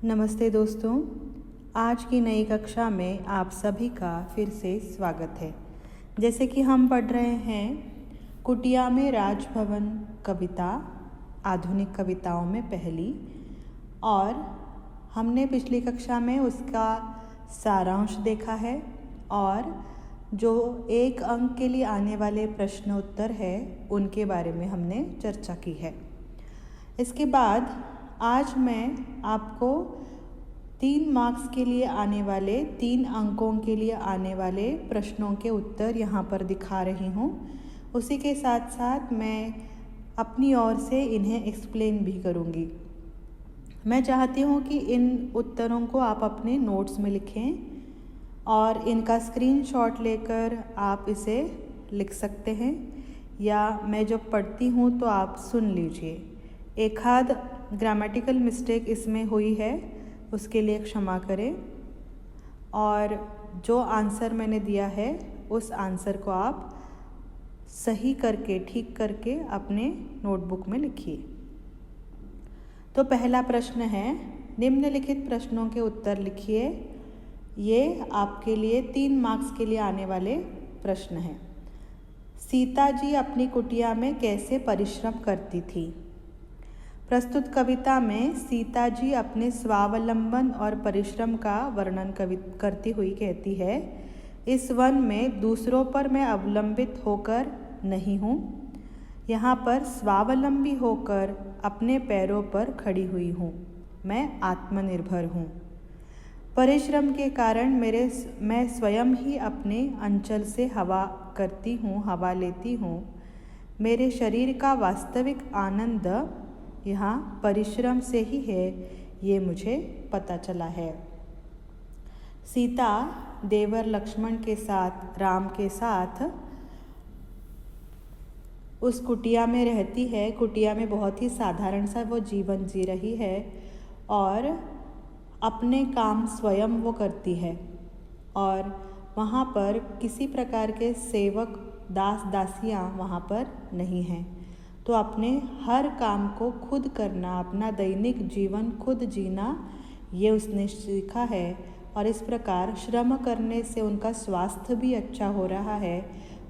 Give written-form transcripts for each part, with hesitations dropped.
नमस्ते दोस्तों, आज की नई कक्षा में आप सभी का फिर से स्वागत है। जैसे कि हम पढ़ रहे हैं कुटिया में राजभवन कविता, आधुनिक कविताओं में पहली, और हमने पिछली कक्षा में उसका सारांश देखा है और जो 1 अंक के लिए आने वाले प्रश्न उत्तर है उनके बारे में हमने चर्चा की है। इसके बाद आज मैं आपको 3 मार्क्स के लिए आने वाले 3 अंकों के लिए आने वाले प्रश्नों के उत्तर यहाँ पर दिखा रही हूँ। उसी के साथ साथ मैं अपनी ओर से इन्हें एक्सप्लेन भी करूँगी। मैं चाहती हूँ कि इन उत्तरों को आप अपने नोट्स में लिखें और इनका स्क्रीनशॉट लेकर आप इसे लिख सकते हैं, या मैं जब पढ़ती हूँ तो आप सुन लीजिए। एक आध ग्रामेटिकल मिस्टेक इसमें हुई है, उसके लिए क्षमा करें, और जो आंसर मैंने दिया है उस आंसर को आप सही करके ठीक करके अपने नोटबुक में लिखिए। तो पहला प्रश्न है, निम्नलिखित प्रश्नों के उत्तर लिखिए। ये आपके लिए 3 मार्क्स के लिए आने वाले प्रश्न हैं। सीता जी अपनी कुटिया में कैसे परिश्रम करती थी? प्रस्तुत कविता में सीता जी अपने स्वावलंबन और परिश्रम का वर्णन करती हुई कहती है, इस वन में दूसरों पर मैं अवलंबित होकर नहीं हूँ, यहाँ पर स्वावलंबी होकर अपने पैरों पर खड़ी हुई हूँ, मैं आत्मनिर्भर हूँ। परिश्रम के कारण मैं स्वयं ही अपने अंचल से हवा करती हूँ, हवा लेती हूँ। मेरे शरीर का वास्तविक आनंद यहाँ परिश्रम से ही है, ये मुझे पता चला है। सीता देवर लक्ष्मण के साथ, राम के साथ उस कुटिया में रहती है। कुटिया में बहुत ही साधारण सा वो जीवन जी रही है और अपने काम स्वयं वो करती है, और वहाँ पर किसी प्रकार के सेवक दास दासियाँ वहाँ पर नहीं हैं। तो अपने हर काम को खुद करना, अपना दैनिक जीवन खुद जीना, ये उसने सीखा है। और इस प्रकार श्रम करने से उनका स्वास्थ्य भी अच्छा हो रहा है,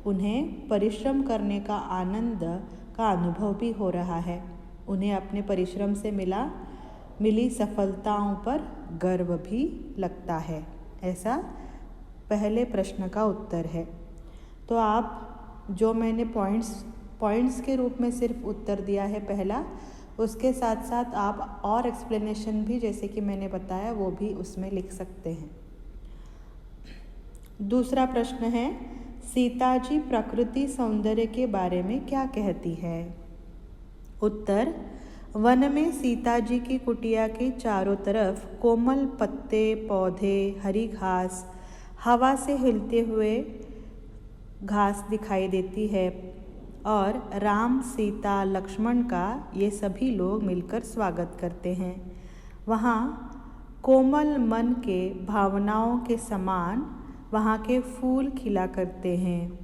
उन्हें परिश्रम करने का आनंद का अनुभव भी हो रहा है, उन्हें अपने परिश्रम से मिली सफलताओं पर गर्व भी लगता है। ऐसा पहले प्रश्न का उत्तर है। तो आप जो मैंने पॉइंट्स के रूप में सिर्फ उत्तर दिया है पहला, उसके साथ साथ आप और एक्सप्लेनेशन भी, जैसे कि मैंने बताया, वो भी उसमें लिख सकते हैं। दूसरा प्रश्न है, सीता जी प्रकृति सौंदर्य के बारे में क्या कहती है? उत्तर, वन में सीता जी की कुटिया के चारों तरफ कोमल पत्ते, पौधे, हरी घास, हवा से हिलते हुए घास दिखाई देती है, और राम, सीता, लक्ष्मण का ये सभी लोग मिलकर स्वागत करते हैं। वहाँ कोमल मन के भावनाओं के समान वहाँ के फूल खिला करते हैं।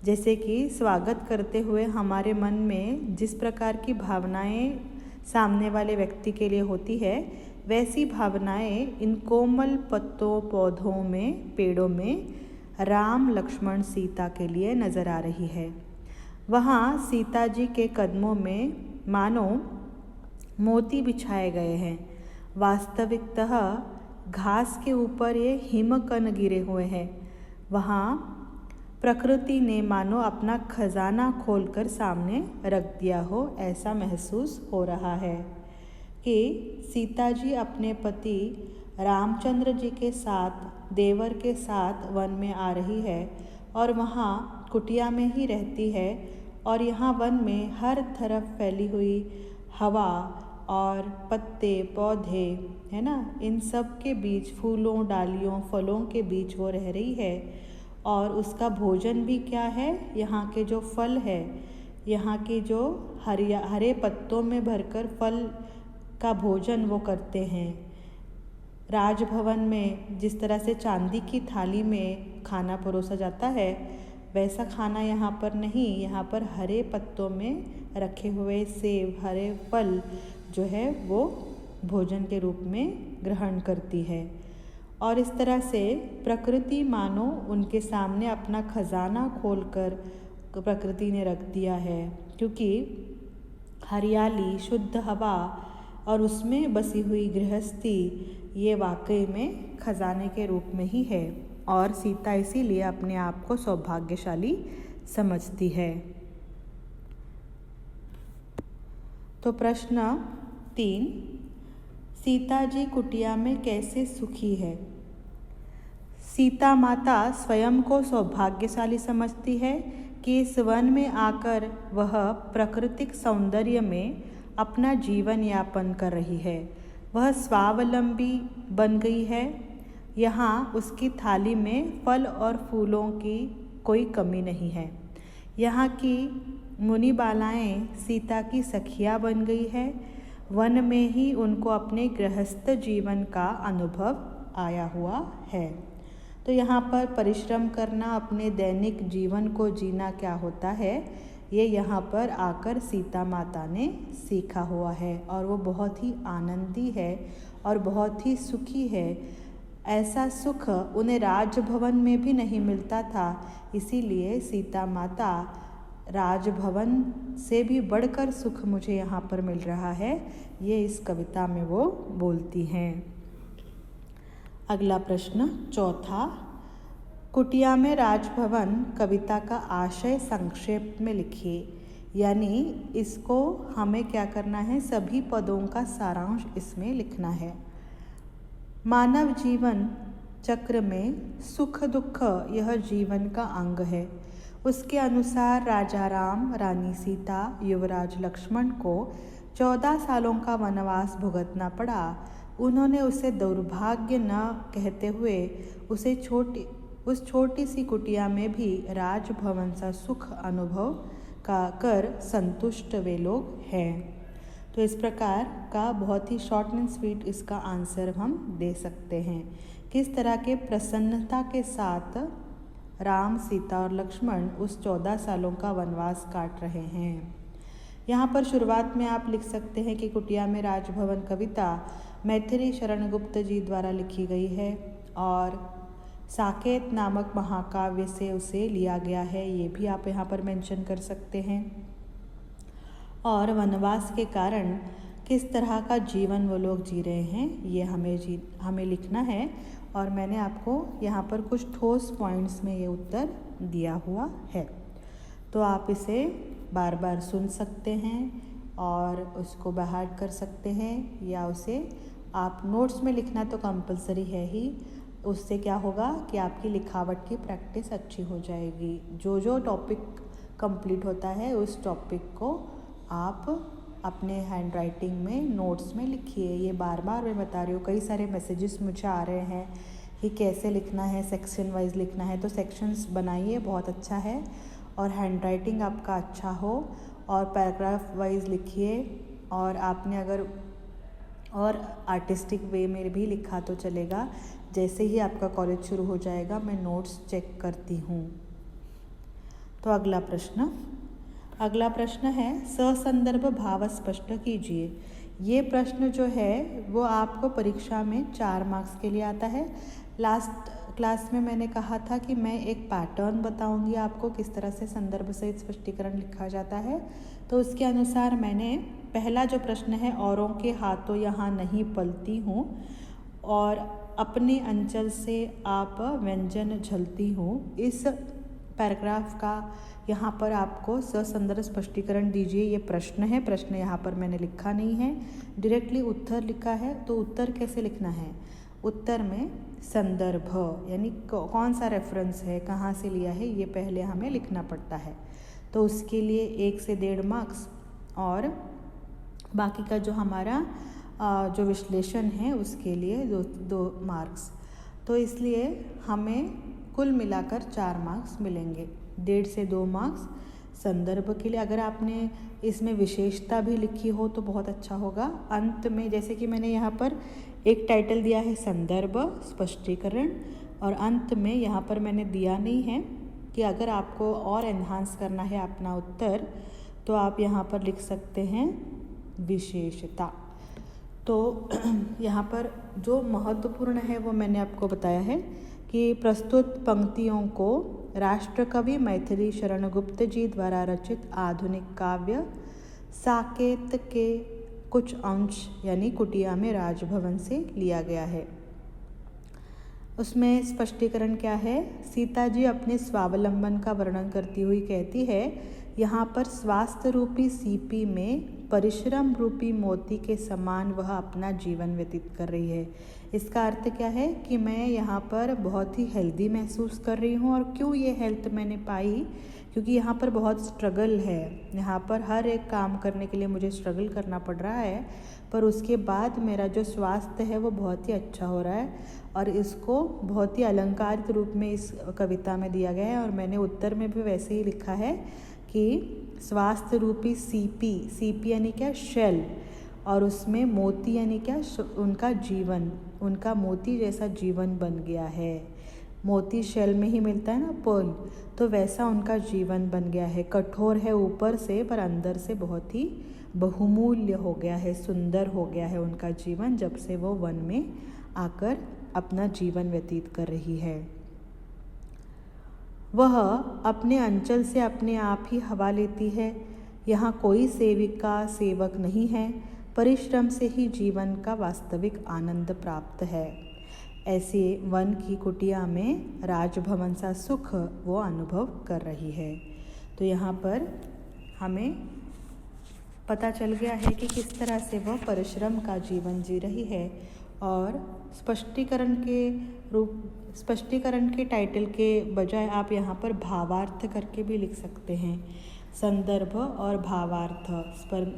जैसे कि स्वागत करते हुए हमारे मन में जिस प्रकार की भावनाएं सामने वाले व्यक्ति के लिए होती है, वैसी भावनाएं इन कोमल पत्तों, पौधों में, पेड़ों में राम, लक्ष्मण, सीता के लिए नज़र आ रही है। वहाँ सीता जी के कदमों में मानो मोती बिछाए गए हैं। वास्तविकतः घास के ऊपर ये हिमकण गिरे हुए हैं। वहाँ प्रकृति ने मानो अपना खजाना खोलकर सामने रख दिया हो, ऐसा महसूस हो रहा है कि सीता जी अपने पति रामचंद्र जी के साथ, देवर के साथ वन में आ रही है, और वहाँ कुटिया में ही रहती है, और यहाँ वन में हर तरफ फैली हुई हवा और पत्ते, पौधे, है ना, इन सब के बीच, फूलों, डालियों, फलों के बीच वो रह रही है। और उसका भोजन भी क्या है? यहाँ के जो फल है, यहाँ के जो हरे पत्तों में भरकर फल का भोजन वो करते हैं। राजभवन में जिस तरह से चांदी की थाली में खाना परोसा जाता है, वैसा खाना यहाँ पर नहीं, यहाँ पर हरे पत्तों में रखे हुए सेब, हरे फल जो है वो भोजन के रूप में ग्रहण करती है। और इस तरह से प्रकृति मानो उनके सामने अपना खजाना खोलकर प्रकृति ने रख दिया है, क्योंकि हरियाली, शुद्ध हवा और उसमें बसी हुई गृहस्थी ये वाकई में खजाने के रूप में ही है। और सीता इसीलिए अपने आप को सौभाग्यशाली समझती है। तो प्रश्न 3, सीता जी कुटिया में कैसे सुखी है? सीता माता स्वयं को सौभाग्यशाली समझती है कि इस वन में आकर वह प्राकृतिक सौंदर्य में अपना जीवन यापन कर रही है। वह स्वावलंबी बन गई है। यहाँ उसकी थाली में फल और फूलों की कोई कमी नहीं है। यहाँ की मुनि बालाएँ सीता की सखियाँ बन गई है। वन में ही उनको अपने गृहस्थ जीवन का अनुभव आया हुआ है। तो यहाँ पर परिश्रम करना, अपने दैनिक जीवन को जीना क्या होता है, ये यहाँ पर आकर सीता माता ने सीखा हुआ है और वो बहुत ही आनंदी है और बहुत ही सुखी है। ऐसा सुख उन्हें राजभवन में भी नहीं मिलता था, इसीलिए सीता माता राजभवन से भी बढ़कर सुख मुझे यहाँ पर मिल रहा है, ये इस कविता में वो बोलती हैं। अगला प्रश्न 4, कुटिया में राजभवन कविता का आशय संक्षेप में लिखिए। यानी इसको हमें क्या करना है, सभी पदों का सारांश इसमें लिखना है। मानव जीवन चक्र में सुख दुख यह जीवन का अंग है। उसके अनुसार राजा राम, रानी सीता, युवराज लक्ष्मण को 14 सालों का वनवास भुगतना पड़ा। उन्होंने उसे दुर्भाग्य न कहते हुए उस छोटी सी कुटिया में भी राजभवन सा सुख अनुभव कर संतुष्ट वे लोग हैं। तो इस प्रकार का बहुत ही शॉर्ट एंड स्वीट इसका आंसर हम दे सकते हैं। किस तरह के प्रसन्नता के साथ राम, सीता और लक्ष्मण उस 14 सालों का वनवास काट रहे हैं। यहाँ पर शुरुआत में आप लिख सकते हैं कि कुटिया में राजभवन कविता मैथिली शरण गुप्त जी द्वारा लिखी गई है और साकेत नामक महाकाव्य से उसे लिया गया है, ये भी आप यहाँ पर मेंशन कर सकते हैं। और वनवास के कारण किस तरह का जीवन वो लोग जी रहे हैं, ये हमें लिखना है। और मैंने आपको यहाँ पर कुछ ठोस पॉइंट्स में ये उत्तर दिया हुआ है, तो आप इसे बार बार सुन सकते हैं और उसको बाहर कर सकते हैं, या उसे आप नोट्स में लिखना तो कंपलसरी है ही। उससे क्या होगा कि आपकी लिखावट की प्रैक्टिस अच्छी हो जाएगी। जो टॉपिक कंप्लीट होता है उस टॉपिक को आप अपने हैंड राइटिंग में नोट्स में लिखिए। ये बार बार मैं बता रही हूँ, कई सारे मैसेजेस मुझे आ रहे हैं कि कैसे लिखना है, सेक्शन वाइज लिखना है, तो सेक्शंस बनाइए, बहुत अच्छा है। और हैंड राइटिंग आपका अच्छा हो और पैराग्राफ वाइज लिखिए। और आपने अगर और आर्टिस्टिक वे में भी लिखा तो चलेगा। जैसे ही आपका कॉलेज शुरू हो जाएगा मैं नोट्स चेक करती हूँ। तो अगला प्रश्न है ससंदर्भ भाव स्पष्ट कीजिए। ये प्रश्न जो है वो आपको परीक्षा में 4 मार्क्स के लिए आता है। लास्ट क्लास में मैंने कहा था कि मैं एक पैटर्न बताऊंगी आपको किस तरह से संदर्भ सहित स्पष्टीकरण लिखा जाता है। तो उसके अनुसार मैंने पहला जो प्रश्न है, औरों के हाथों यहाँ नहीं पलती हूँ और अपने अंचल से आप व्यंजन झलती हूँ, इस पैराग्राफ का यहाँ पर आपको ससंदर्भ स्पष्टीकरण दीजिए। ये प्रश्न है, प्रश्न यहाँ पर मैंने लिखा नहीं है, डायरेक्टली उत्तर लिखा है। तो उत्तर कैसे लिखना है, उत्तर में संदर्भ यानी कौन सा रेफरेंस है, कहाँ से लिया है, ये पहले हमें लिखना पड़ता है। तो उसके लिए 1 से 1.5 मार्क्स और बाकी का जो हमारा जो विश्लेषण है उसके लिए 2 मार्क्स। तो इसलिए हमें कुल मिलाकर 4 मार्क्स मिलेंगे। 1.5 से 2 मार्क्स संदर्भ के लिए। अगर आपने इसमें विशेषता भी लिखी हो तो बहुत अच्छा होगा। अंत में जैसे कि मैंने यहाँ पर एक टाइटल दिया है संदर्भ स्पष्टीकरण, और अंत में यहाँ पर मैंने दिया नहीं है कि अगर आपको और एनहांस करना है अपना उत्तर तो आप यहाँ पर लिख सकते हैं विशेषता। तो यहाँ पर जो महत्वपूर्ण है वो मैंने आपको बताया है कि प्रस्तुत पंक्तियों को राष्ट्रकवि मैथिली शरण गुप्त जी द्वारा रचित आधुनिक काव्य साकेत के कुछ अंश यानी कुटिया में राजभवन से लिया गया है। उसमें स्पष्टीकरण क्या है? सीता जी अपने स्वावलंबन का वर्णन करती हुई कहती है, यहाँ पर स्वास्थ्य रूपी सीपी में परिश्रम रूपी मोती के समान वह अपना जीवन व्यतीत कर रही है। इसका अर्थ क्या है कि मैं यहाँ पर बहुत ही हेल्दी महसूस कर रही हूँ। और क्यों ये हेल्थ मैंने पाई? क्योंकि यहाँ पर बहुत स्ट्रगल है। यहाँ पर हर एक काम करने के लिए मुझे स्ट्रगल करना पड़ रहा है, पर उसके बाद मेरा जो स्वास्थ्य है वो बहुत ही अच्छा हो रहा है। और इसको बहुत ही अलंकारित रूप में इस कविता में दिया गया है। और मैंने उत्तर में भी वैसे ही लिखा है कि स्वास्थ्य रूपी सीपी यानी क्या? शेल। और उसमें मोती यानी क्या? उनका जीवन, उनका मोती जैसा जीवन बन गया है। मोती शेल में ही मिलता है ना, पर्ल, तो वैसा उनका जीवन बन गया है। कठोर है ऊपर से, पर अंदर से बहुत ही बहुमूल्य हो गया है, सुंदर हो गया है उनका जीवन, जब से वो वन में आकर अपना जीवन व्यतीत कर रही है। वह अपने अंचल से अपने आप ही हवा लेती है। यहाँ कोई सेविका सेवक नहीं है, परिश्रम से ही जीवन का वास्तविक आनंद प्राप्त है। ऐसे वन की कुटिया में राजभवन सा सुख वो अनुभव कर रही है। तो यहाँ पर हमें पता चल गया है कि किस तरह से वह परिश्रम का जीवन जी रही है। और स्पष्टीकरण के टाइटल के बजाय आप यहाँ पर भावार्थ करके भी लिख सकते हैं। संदर्भ और भावार्थ,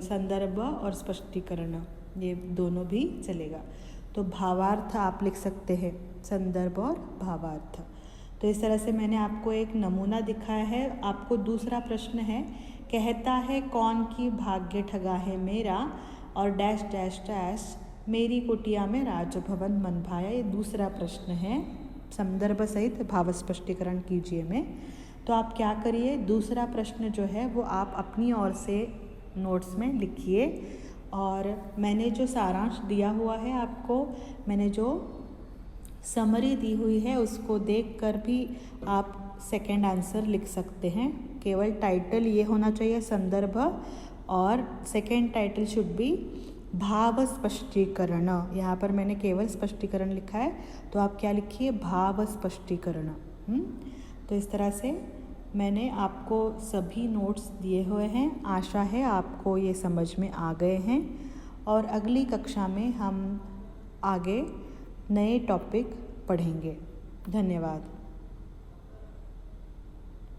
संदर्भ और स्पष्टीकरण, ये दोनों भी चलेगा। तो भावार्थ आप लिख सकते हैं, संदर्भ और भावार्थ। तो इस तरह से मैंने आपको एक नमूना दिखाया है। आपको दूसरा प्रश्न है, कहता है कौन की भाग्य ठगा है मेरा, और डैश डैश डैश मेरी कुटिया में राजभवन मन भाया। ये दूसरा प्रश्न है। संदर्भ सहित भाव स्पष्टीकरण कीजिए में। तो आप क्या करिए, दूसरा प्रश्न जो है वो आप अपनी ओर से नोट्स में लिखिए। और मैंने जो सारांश दिया हुआ है आपको, मैंने जो समरी दी हुई है उसको देखकर भी आप सेकंड आंसर लिख सकते हैं। केवल टाइटल ये होना चाहिए संदर्भ, और सेकंड टाइटल शुड बी भाव स्पष्टीकरण। यहाँ पर मैंने केवल स्पष्टीकरण लिखा है, तो आप क्या लिखिए, भाव स्पष्टीकरण। तो इस तरह से मैंने आपको सभी नोट्स दिए हुए हैं। आशा है आपको ये समझ में आ गए हैं। और अगली कक्षा में हम आगे नए टॉपिक पढ़ेंगे। धन्यवाद।